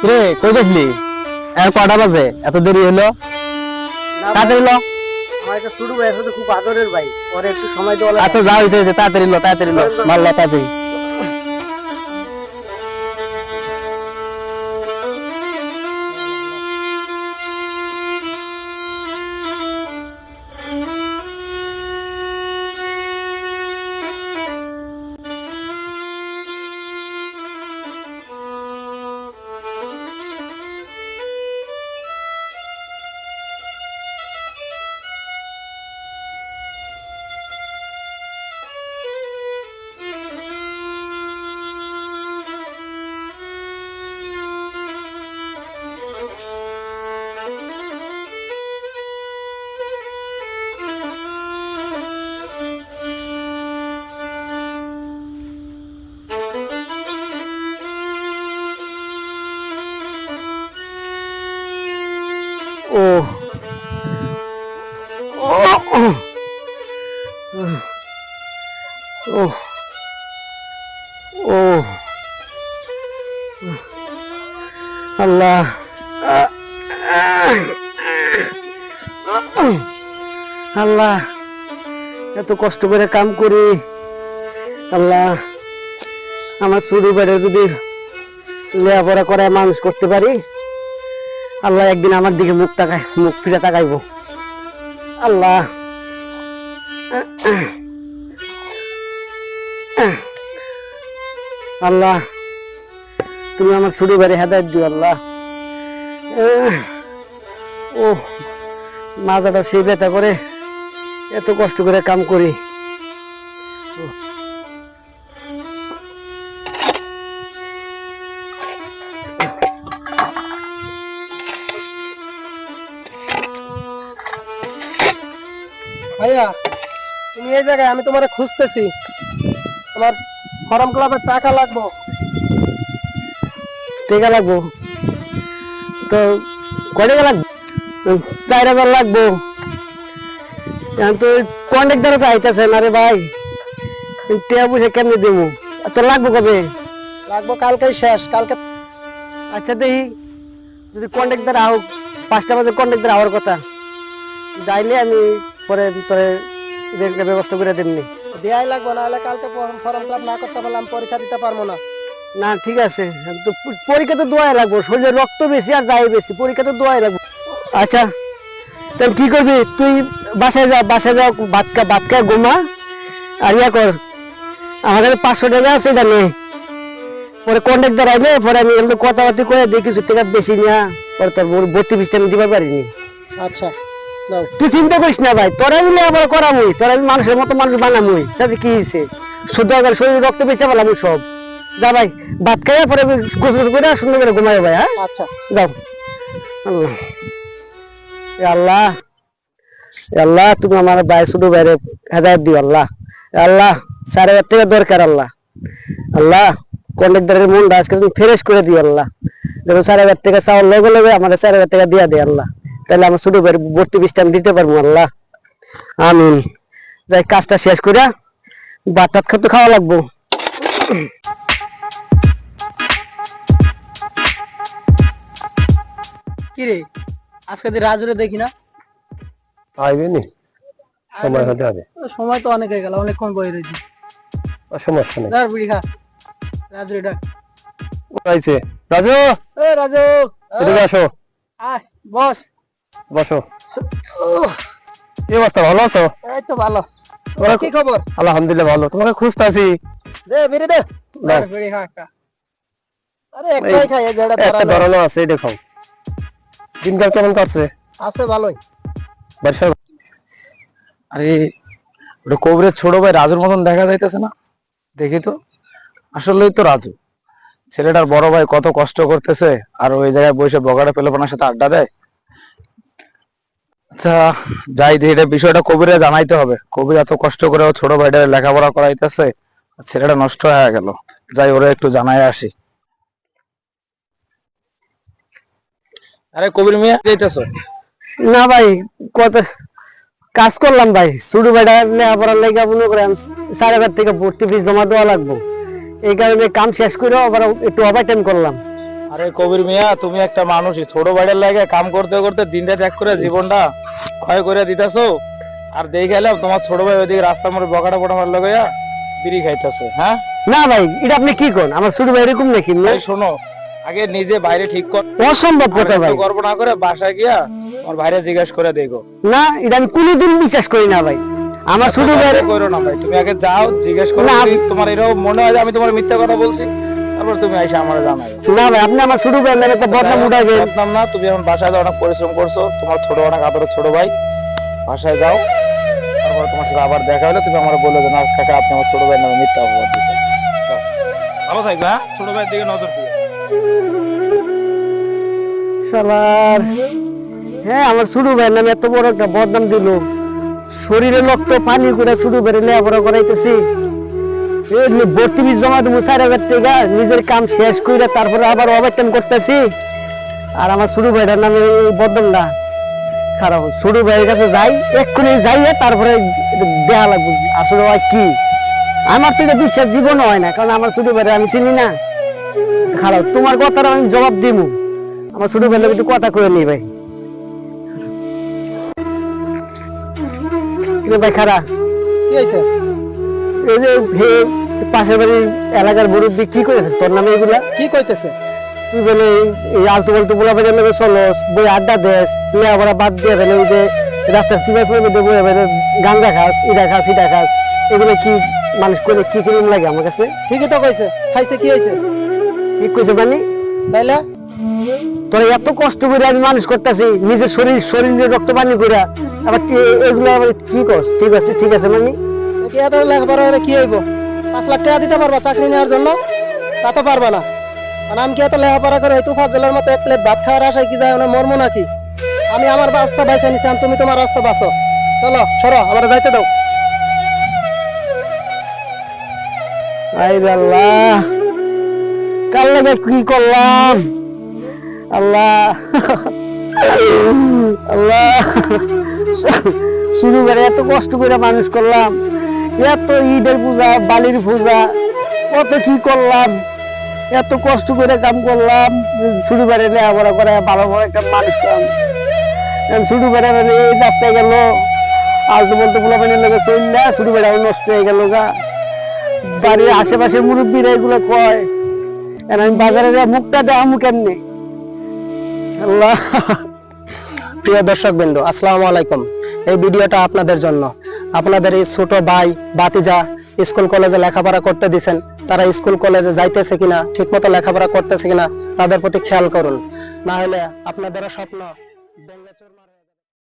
রে কই গেছলি? আর কটা বাজে? এত দেরি হলো? তাড়াতাড়ি লো। আমার একটা ছোট ভাই আছে, খুব আদরের ভাই, ওরে একটু সময় দেওয়া লাগবে। আচ্ছা যাও, হইছে তাড়াতাড়ি লো, তাড়াতাড়ি লো, মাল্লা তাড়াতাড়ি। ও ও ও আল্লাহ, আল্লাহ এত কষ্ট করে কাম করি। আল্লাহ আমার ছোট বেড়ে যদি লেখাপড়া করে মানুষ করতে পারি, আল্লাহ একদিন আমার দিকে মুখ ফিরে তাকাইব। আল্লাহ আল্লাহ তুমি আমার ছোট বেড়ে হেদায়েত দিও আল্লাহ। ও মাজাটা সেই ব্যথা করে, এত কষ্ট করে কাম করি। ভাইয়া তুমি এই জায়গায়, আমি তোমারে খুঁজতেছি। তোমার ফর্ম ক্লাবের টাকা লাগবো। টাকা লাগবো তো? কয় টাকা লাগবে? 4,000 লাগবো। তো কন্ট্রাক্টর তো আইতেছে না রে ভাই, টিয়া বুঝে কেমনি দেবো? তো লাগবো কবে? লাগবো কালকেই শেষ, কালকে। আচ্ছা দেখি, যদি কন্ট্রাক্টর আউক 5টা বাজে কন্ট্রাক্টর আওয়ার কথা, যাইলে আমি পরে তোরে একটা ব্যবস্থা করে দেবনি। দেয়াই লাগবো, না হলে কালকে ফর্ম ক্লাব না করতে পারলাম পরীক্ষা দিতে পারবো না। না ঠিক আছে, তো পরীক্ষা তো দোয়াই লাগবো, শরীরে রক্ত বেশি আর যাই বেশি, পরীক্ষা তো দোয়াই লাগবো। আচ্ছা তাহলে কি করবি তুই? বাসায় যা, ভাত খা ঘুমা, আর ইয়া কর, আমার কাছে 500 টাকা আছে, এটা নে। পরে কন্ট্রাক্টর আইলে পরে আমি কথাবার্তা করে দিই, কিছু টাকা বেশি নিয়া পরে তোর ভর্তি ফিসটা আমি দিতে পারিনি। আচ্ছা নাও। তুই চিন্তা করিস না ভাই, তোরা মিলে আবার করামুই, তোরা আমি মানুষের মতো মানুষ বানামুই, তাতে কি হয়েছে? শুদ্ধ শরীর রক্ত বেঁচে পেলাম সব। যা ভাই, ভাত খাইয়া পরে গোসল করে সুন্দর করে ঘুমাই ভাই। হ্যাঁ আচ্ছা যাও। আল্লাহ এ আল্লাহ, এ আল্লাহ তুমি আমার ভাই ছোট ভাইরে হেদায়েত দিও আল্লাহ। এ আল্লাহ 4,000 টাকা দরকার আল্লাহ। আল্লাহ কন্ট্রাক্টরের মনটা আজকে তুমি ফ্রেশ করে দিও আল্লাহ। যখন 4,000 টাকা চাওয়ার লগে লগে আমার 4,000 টাকা দিয়া দে আল্লাহ, তাহলে আমার ছোট ভাইয়ের ভর্তি ফিসটা আমি দিতে পারবো আল্লাহ। আমিন। যাই কাজটা শেষ করে ভাত টাত খেতে খাওয়া লাগবো। কি রে, আজকে যে রাজুরে দেখি না? আইবে নি, সময় হতে হবে। সময় তো অনেক হয়ে গেল, অনেকক্ষণ বই রয়েছি। সমস্যা নেই। ধর বুড়ি খা, রাজুরে ডাক। আইছে রাজু, এ রাজু, এদিকে আসো, আয় বস। বসো। কি অবস্থা, ভালো আছো? এই তো ভালো। তোমার কি খবর? আলহামদুলিল্লাহ ভালো, তোমাকে খুঁজতাছি। দে বিড়ি দে। দাও। ধর বিড়ি খা একটা। আরে একটাই খাই, এই যেটা একটা ধরানো ধরানো আছে, এটা খাও। দিনকাল কেমন কাটছে? আছে ভালোই। বাড়ির আরে ওটা কবরের ছোট ভাই রাজুর মতন দেখা যাইতেছে না? দেখি তো, আসলেই তো রাজু। ছেলেটার বড় ভাই কত কষ্ট করতেছে, আর ওই জায়গায় বসে বগাটা পেলেপনার সাথে আড্ডা দেয়। আচ্ছা যাই দেখি, এটা বিষয়টা কবিরে জানাইতে হবে। কবির এত কষ্ট করে ও ছোট ভাইটা লেখাপড়া করাইতেছে, ছেলেটা নষ্ট হয়ে গেল। যাই ওরা একটু জানাই আসি। আরে কবির মিয়া যাইতেছো? না ভাই, কত কাজ করলাম ভাই, ছোট ভাইটা লেখাপড়ার লেগে মনে করেন 4,000 টাকা ভর্তি ফিস জমা দেওয়া লাগবো। এই কারণে কাম শেষ করে আবার একটু ওভার টাইম করলাম। আরে কবির মিয়া, তুমি একটা মানুষই, ছোট ভাইয়ের লাগে কাম করতে করতে দিনটা ত্যাগ করে জীবনটা ক্ষয় করে দিতেছো। আর দেখে এলাম তোমার ছোট ভাই ওইদিকে রাস্তার মধ্যে বকাটা পোটা মার লাগাইয়া বিড়ি খাইতেছে। হ্যাঁ না ভাই, এটা আপনি কি কোন? আমার ছোট ভাই এরকম নাকি? এই শোনো, আগে নিজে বাইরে ঠিক কর, অসম্ভব কথা ভাই। গর্ব না করে বাসায় গিয়া আমার ভাইরে জিজ্ঞাসা করে দেখো। না, এটা আমি কোনোদিন বিশ্বাস করি না ভাই। আমার ছোট ভাই করো না ভাই, তুমি আগে যাও জিজ্ঞেস করো। না, যদি তোমার এরকম মনে হয় যে আমি তোমার মিথ্যা কথা বলছি, তারপর তুমি এসে আমার জানাই। না ভাই, আপনি আমার ছোট ভাই নামে একটা বদনাম উঠাইবেন। বদনাম না, তুমি এখন বাসায় যাও, অনেক পরিশ্রম করছো, তোমার ছোট অনেক আদরের ছোট ভাই। বাসায় যাও, তারপর তোমার সাথে আবার দেখা হলে তুমি আমার বলে দেন, কাকা আপনি আমার ছোট ভাইয়ের নামে মিথ্যা অপবাদ দিচ্ছেন। যাও। ভালো থাকবে, হ্যাঁ? ছোট ভাইয়ের দিকে নজর দিও। শালার, হ্যাঁ আমার ছোট ভাইয়ের নামে এত বড় একটা বদনাম দিল। শরীরে রক্ত পানি করে ছোট ভাইয়ের লেখাপড়া করাইতেছি, ভর্তি বীজ জমা দেবো 4,000 টাকা, নিজের কাম শেষ করে তারপরে আবার ওভারটাইম করতেছি। আর আমার ছোট ভাইটার নামে এই বদনামটা খারাপ। ছোট ভাইয়ের কাছে যাই, এক্ষুনি যাইয়ে তারপরে দেখা লাগবে আসলে ভাই কি। আমার তো এটা বিশ্বাস জীবন হয় না, কারণ আমার ছোট ভাইরা আমি চিনি না। খারাপ, তোমার কথাটা আমি জবাব দিব। আমার ছোট ভাইয়ের একটু কথা কয়ে নি ভাই। কিন্তু ভাই খারাপ, কি হয়েছে? এই যে পাশের বাড়ির এলাকার মুরব্বী কি করেছিস তোর নামে এগুলা? কি কইতেছে? তুই বলে এই আলতু ফালতু বলা বাজার লোকের চলস, বই আড্ডা দেশ, লেখাপড়া বাদ দিয়ে ফেলে ওই যে রাস্তার সিবাসের মধ্যে বই ফেলে গাঞ্জা খাস, ইটা খাস, ইটা খাস, এগুলো কি মানুষ করে কি কিরম লাগে আমার কাছে? ঠিকই তো কইছে। খাইছে কি হয়েছে? কি কইছে মানে? তাইলে তোরা এত কষ্ট করে আমি মানুষ করতেছি, নিজের শরীরে রক্ত পানি করে, আবার এগুলো আবার কি কস? ঠিক আছে, ঠিক আছে মানে কি এত লেখাপড়া করে কি হইব? 5 লাখ টাকা দিতে পারবা চাকরি নেওয়ার জন্য? তা তো পারবা না। আর আমি কি এত লেখাপড়া করে হয়তো ফাজলের মতো এক প্লেট ভাত খাওয়ার আশায় কি যায় না মরমো নাকি? আমি আমার রাস্তা বাইছে নিছি, তুমি তোমার রাস্তা বাঁচো। চলো সরো, আমার যাইতে দাও। আরে আল্লাহ, কাল লাগে কি করলাম? আল্লাহ আল্লাহ, শুরু করে এত কষ্ট করে মানুষ করলাম, এত ঈদের পূজা, বালির পূজা, কত কি করলাম, এত কষ্ট করে কাম করলাম, শুরু করে লেখাপড়া করে ভালো ভালো একটা মানুষ করলাম। শুরু করে এই রাস্তায় গেল আলতু বলতে পোলাপানির লোকের চললা, শুরু করে নষ্ট হয়ে গেল গা। বাড়ির আশেপাশের মুরব্বীরা এগুলো কয়, আমি বাজারে মুখটা দেওয়া মুখ এমনি। আল্লাহ। প্রিয় দর্শক বিন্দু, আসসালামু আলাইকুম। এই ভিডিওটা আপনাদের জন্য। আপনাদের এই ছোট ভাই ভাতিজা স্কুল কলেজে লেখাপড়া করতে দিছেন, তারা স্কুল কলেজে যাইতেছে কিনা, ঠিকমতো লেখাপড়া করতেছে কিনা, তাদের প্রতি খেয়াল করুন। না হলে আপনাদেরও স্বপ্ন ভেঙে চুরমার